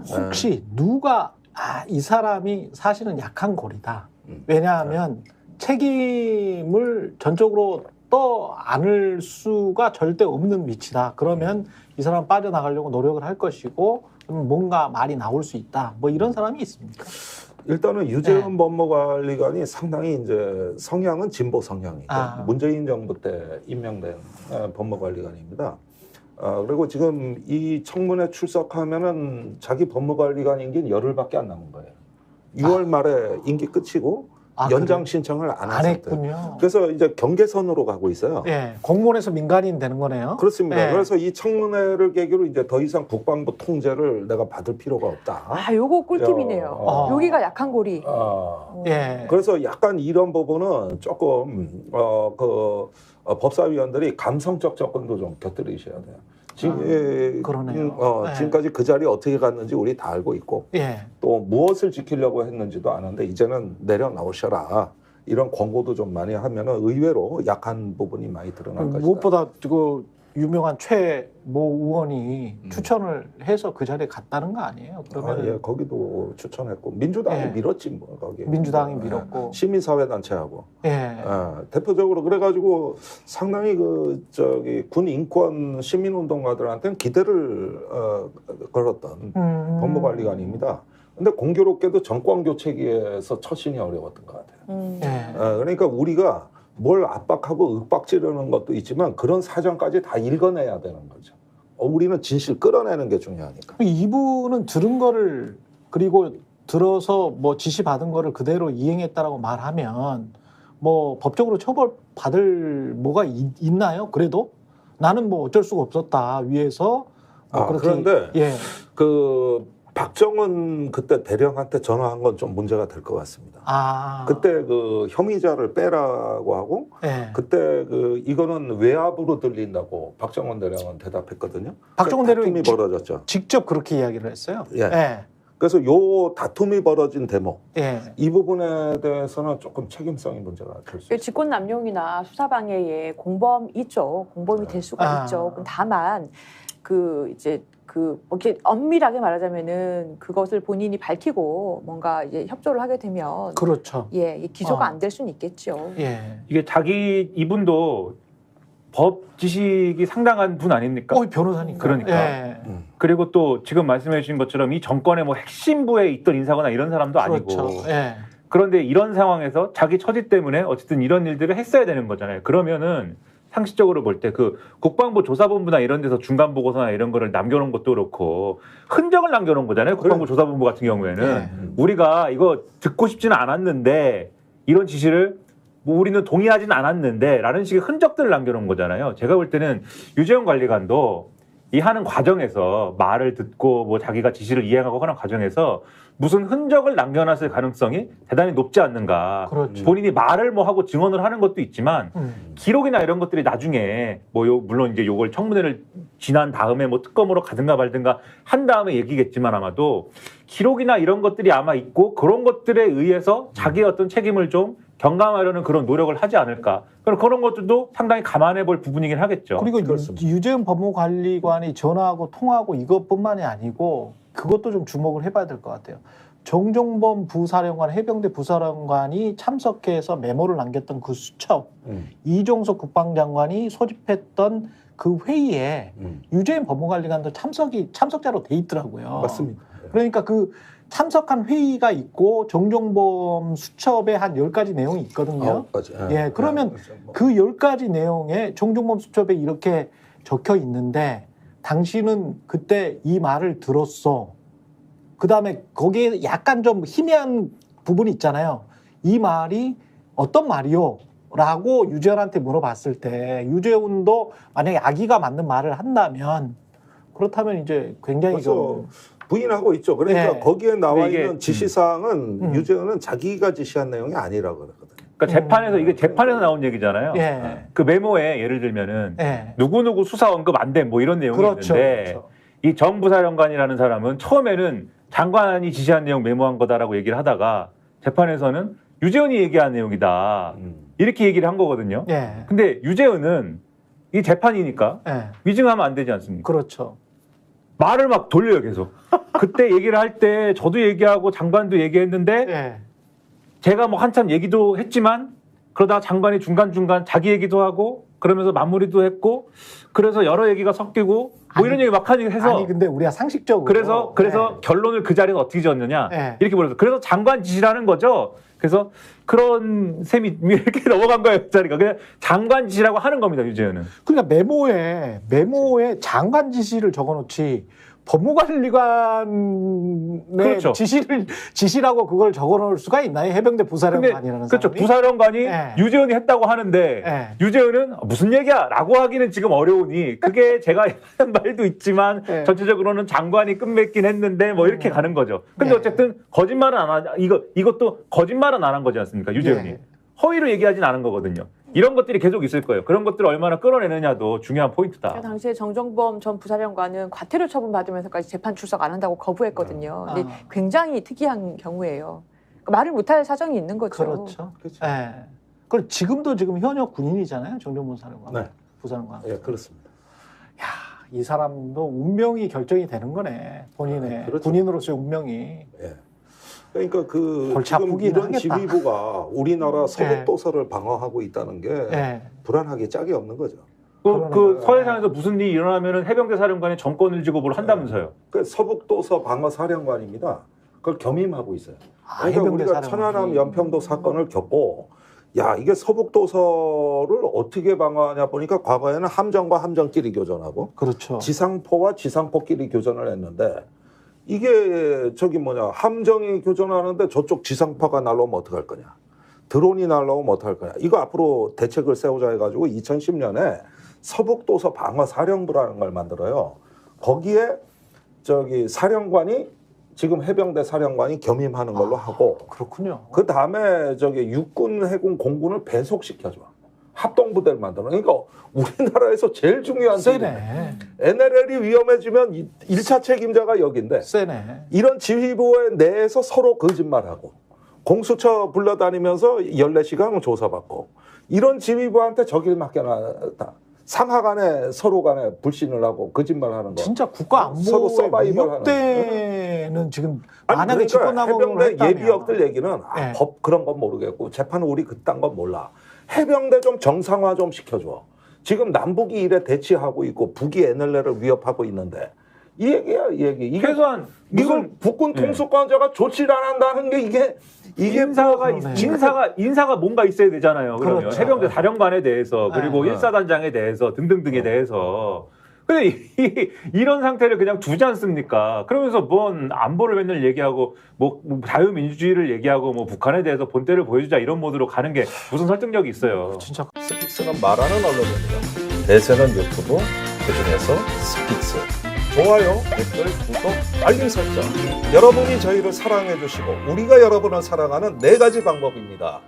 혹시 누가 이 사람이 사실은 약한 고리다. 왜냐하면 책임을 전적으로 떠안을 수가 절대 없는 위치다. 그러면 이 사람 빠져나가려고 노력을 할 것이고 뭔가 말이 나올 수 있다. 뭐 이런 사람이 있습니까? 일단은 유재현 법무관리관이 상당히 이제 성향은 진보 성향이고 문재인 정부 때 임명된 법무관리관입니다. 그리고 지금 이 청문회 출석하면은 자기 법무관리관 임기는 열흘밖에 안 남은 거예요. 6월 말에 임기 끝이고 연장 신청을 안 했군요. 그래서 이제 경계선으로 가고 있어요. 예, 공무원에서 민간인 되는 거네요. 그렇습니다. 예. 그래서 이 청문회를 계기로 이제 더 이상 국방부 통제를 내가 받을 필요가 없다. 요거 꿀팁이네요. 여기가 약한 고리. 예. 그래서 약간 이런 부분은 조금 법사위원들이 감성적 접근도 좀 곁들이셔야 돼요. 그러네요. 지금까지 그 자리에 어떻게 갔는지 우리 다 알고 있고 또 무엇을 지키려고 했는지도 아는데 이제는 내려나오셔라. 이런 권고도 좀 많이 하면은 의외로 약한 부분이 많이 드러날 것이다. 무엇보다 그 유명한 최 모 의원이 추천을 해서 그 자리에 갔다는 거 아니에요? 그러면 예, 거기도 추천했고 민주당이 밀었지 뭐 거기. 민주당이 밀었고 시민사회단체하고 대표적으로 그래가지고 상당히 군 인권 시민운동가들한테는 기대를 걸었던 법무관리관입니다. 근데 공교롭게도 정권 교체기에서 처신이 어려웠던 것 같아요. 그러니까 우리가 뭘 압박하고 윽박지르는 것도 있지만 그런 사정까지 다 읽어내야 되는 거죠. 우리는 진실 끌어내는 게 중요하니까. 이분은 들은 거를 그리고 들어서 뭐 지시받은 거를 그대로 이행했다라고 말하면 뭐 법적으로 처벌받을 뭐가 있나요? 그래도 나는 뭐 어쩔 수가 없었다 위에서 그런데 박정은 그때 대령한테 전화한 건 좀 문제가 될 것 같습니다. 그때 그 혐의자를 빼라고 하고 그때 이거는 외압으로 들린다고 박정은 대령은 대답했거든요. 박정은 대령이 벌어졌죠. 직접 그렇게 이야기를 했어요. 그래서 요 다툼이 벌어진 대목 이 부분에 대해서는 조금 책임성이 문제가 될 수 있어요. 직권남용이나 수사방해에 공범이 있죠. 공범이 될 수가 있죠. 다만 이렇게 엄밀하게 말하자면은 그것을 본인이 밝히고 뭔가 이제 협조를 하게 되면 그렇죠. 기소가 안 될 수는 있겠죠. 이게 이분도 법 지식이 상당한 분 아닙니까? 변호사니까. 그러니까. 그리고 또 지금 말씀해 주신 것처럼 이 정권의 뭐 핵심부에 있던 인사거나 이런 사람도 그렇죠. 아니고. 그런데 이런 상황에서 자기 처지 때문에 어쨌든 이런 일들을 했어야 되는 거잖아요. 그러면은 상식적으로 볼 때 그 국방부 조사본부나 이런 데서 중간 보고서나 이런 거를 남겨놓은 것도 그렇고 흔적을 남겨놓은 거잖아요. 국방부 조사본부 같은 경우에는 우리가 이거 듣고 싶지는 않았는데 이런 지시를 뭐 우리는 동의하진 않았는데 라는 식의 흔적들을 남겨놓은 거잖아요. 제가 볼 때는 유재현 관리관도 이 하는 과정에서 말을 듣고 뭐 자기가 지시를 이행하고 하는 과정에서 무슨 흔적을 남겨놨을 가능성이 대단히 높지 않는가. 그렇죠. 본인이 말을 뭐 하고 증언을 하는 것도 있지만 기록이나 이런 것들이 나중에 물론 이제 요걸 청문회를 지난 다음에 뭐 특검으로 가든가 말든가 한 다음에 얘기겠지만 아마도 기록이나 이런 것들이 아마 있고 그런 것들에 의해서 자기의 어떤 책임을 좀 경감하려는 그런 노력을 하지 않을까. 그런 것들도 상당히 감안해 볼 부분이긴 하겠죠. 그리고 유재현 법무관리관이 전화하고 통화하고 이것뿐만이 아니고 그것도 좀 주목을 해봐야 될 것 같아요. 정종범 부사령관, 해병대 부사령관이 참석해서 메모를 남겼던 그 수첩, 이종석 국방장관이 소집했던 그 회의에 유재현 법무관리관도 참석자로 돼 있더라고요. 맞습니다. 그러니까 그 참석한 회의가 있고 정종범 수첩에 한 10가지 내용이 있거든요. 9가지. 그러면 그 10가지 내용에 정종범 수첩에 이렇게 적혀 있는데 당신은 그때 이 말을 들었어. 그 다음에 거기에 약간 좀 희미한 부분이 있잖아요. 이 말이 어떤 말이요? 라고 유재현한테 물어봤을 때 유재훈도 만약에 아기가 맞는 말을 한다면 그렇다면 이제 굉장히 좀 부인하고 있죠. 그러니까 거기에 나와 있는 지시사항은 유재현은 자기가 지시한 내용이 아니라고 그러거든요. 그러니까 재판에서 이게 재판에서 나온 얘기잖아요. 그 메모에 예를 들면은 누구누구 수사 언급 안 돼 뭐 이런 내용이 있는데 이 정 부사령관이라는 사람은 처음에는 장관이 지시한 내용 메모한 거다라고 얘기를 하다가 재판에서는 유재현이 얘기한 내용이다 이렇게 얘기를 한 거거든요. 근데 유재현은 이 재판이니까 위증하면 안 되지 않습니까? 그렇죠. 말을 막 돌려요 계속. 그때 얘기를 할 때 저도 얘기하고 장관도 얘기했는데 예. 제가 뭐 한참 얘기도 했지만 그러다가 장관이 중간중간 자기 얘기도 하고 그러면서 마무리도 했고 그래서 여러 얘기가 섞이고 뭐 아니, 이런 얘기 막 해서 아니 근데 우리가 상식적으로 그래서 결론을 그 자리에서 어떻게 지었느냐 예. 이렇게 보여서 그래서 장관 지시라는 거죠. 그래서 그런 셈이 이렇게 넘어간 거예요 그 자리가 그냥 장관 지시라고 하는 겁니다 유재현은. 그러니까 메모에 장관 지시를 적어놓지 법무관리관의 그렇죠. 지시라고 그걸 적어놓을 수가 있나요? 해병대 부사령관이라는 그렇죠. 사람이? 부사령관이 예. 유재현이 했다고 하는데 예. 유재현은 무슨 얘기야 라고 하기는 지금 어려우니 그게 제가 하는 말도 있지만 예. 전체적으로는 장관이 끝맺긴 했는데 뭐 이렇게 가는 거죠. 근데 예. 어쨌든 거짓말은 안 하냐 이것도 거짓말은 안 한 거지 않습니까 유재현이. 예. 허위로 얘기하진 않은 거거든요. 이런 것들이 계속 있을 거예요. 그런 것들을 얼마나 끌어내느냐도 중요한 포인트다. 그 당시에 정정범 전 부사령관은 과태료 처분받으면서까지 재판 출석 안 한다고 거부했거든요. 근데 굉장히 특이한 경우예요. 그러니까 말을 못할 사정이 있는 거죠. 그렇죠. 그렇죠. 예. 그리고 지금도 지금 현역 군인이잖아요. 정정본 사령관. 네. 부사령관. 예, 그렇습니다. 야, 이 사람도 운명이 결정이 되는 거네. 본인의 그렇죠. 군인으로서의 운명이. 예. 그러니까 그 골치 지금 아프긴 이런 하겠다. 지휘부가 우리나라 서북도서를 방어하고 있다는 게 예. 불안하게 짝이 없는 거죠. 그 그러네. 서해상에서 무슨 일이 일어나면 해병대 사령관이 정권을 쥐고 뭘 한다면서요. 그 서북도서 방어사령관입니다. 그걸 겸임하고 있어요. 아, 그러니까 해병대 우리가 사령관이. 천안함 연평도 사건을 겪고 야 이게 서북도서를 어떻게 방어하냐 보니까 과거에는 함정과 함정끼리 교전하고 그렇죠. 지상포와 지상포끼리 교전을 했는데 이게 저기 뭐냐 함정이 교전하는데 저쪽 지상파가 날라오면 어떡할 거냐 드론이 날라오면 어떡할 거냐 이거 앞으로 대책을 세우자 해가지고 2010년에 서북도서 방어사령부라는 걸 만들어요. 거기에 저기 사령관이 지금 해병대 사령관이 겸임하는 걸로 하고 그렇군요. 그 다음에 저기 육군, 해군, 공군을 배속시켜줘. 합동부대를 만들어. 그러니까 우리나라에서 제일 중요한 세네. NLL이 위험해지면 1차 책임자가 여긴데 세네. 이런 지휘부의 내에서 서로 거짓말하고 공수처 불러다니면서 14시간 조사받고 이런 지휘부한테 적일 맡겨놨다. 상하간에 서로 간에 불신을 하고 거짓말하는 거. 진짜 국가 서로 안보의 서바이벌 위협대는 지금 아니, 만약에 그러니까 집권당국을 해병대 예비역들 얘기는 네. 법 그런 건 모르겠고 재판은 우리 그딴 건 몰라. 해병대 좀 정상화 좀 시켜줘. 지금 남북이 이래 대치하고 있고 북이 NLL을 위협하고 있는데 이 얘기야 이 얘기. 이게 최소한 이걸 국군 통수권자가 조치를 안 한다는 게 이게 인사가 뭔가 있어야 되잖아요. 그러면 그렇죠. 해병대 사령관에 대해서 그리고 네. 일사단장에 대해서 등등등에 대해서. 근데 이런 상태를 그냥 두지 않습니까? 그러면서 뭔 안보를 맨날 얘기하고 뭐 자유민주주의를 얘기하고 뭐 북한에 대해서 본때를 보여주자 이런 모드로 가는 게 무슨 설득력이 있어요. 진짜 스픽스는 말하는 언론입니다. 대세는 유튜브, 그중에서 스픽스. 좋아요, 댓글, 구독, 알림 설정. 여러분이 저희를 사랑해 주시고 우리가 여러분을 사랑하는 4가지 방법입니다.